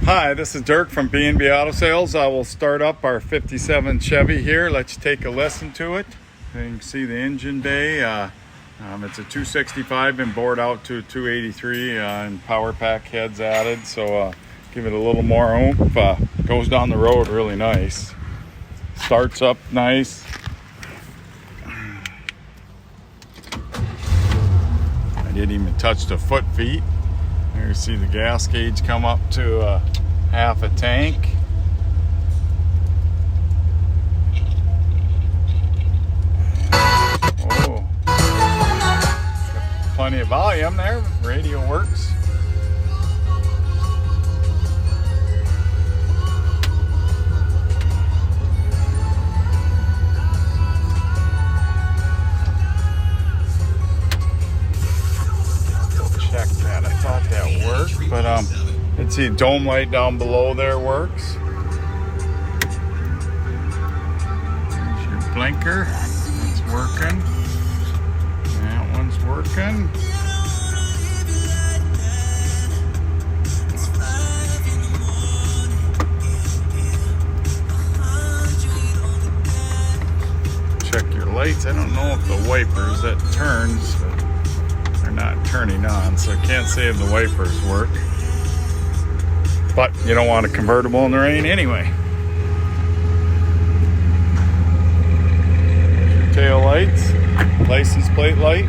Hi, this is Dirk from B&B Auto Sales. I will start up our 57 Chevy here. Let's take a listen to it. You can see the engine bay. It's a 265 and bored out to 283 and POWERPACK heads added. So give it a little more oomph. Goes down the road really nice. Starts up nice. I didn't even touch the foot feet. There you see the gas gauge come up to half a tank. Oh, plenty of volume there. Radio works. Check that. I thought that worked, but let's see, dome light down below there works. There's your blinker. It's working. That one's working. Check your lights. I don't know if the wipers that turns, they're not turning on, so I can't say if the wipers work. But you don't want a convertible in the rain anyway. There's your tail lights, license plate light.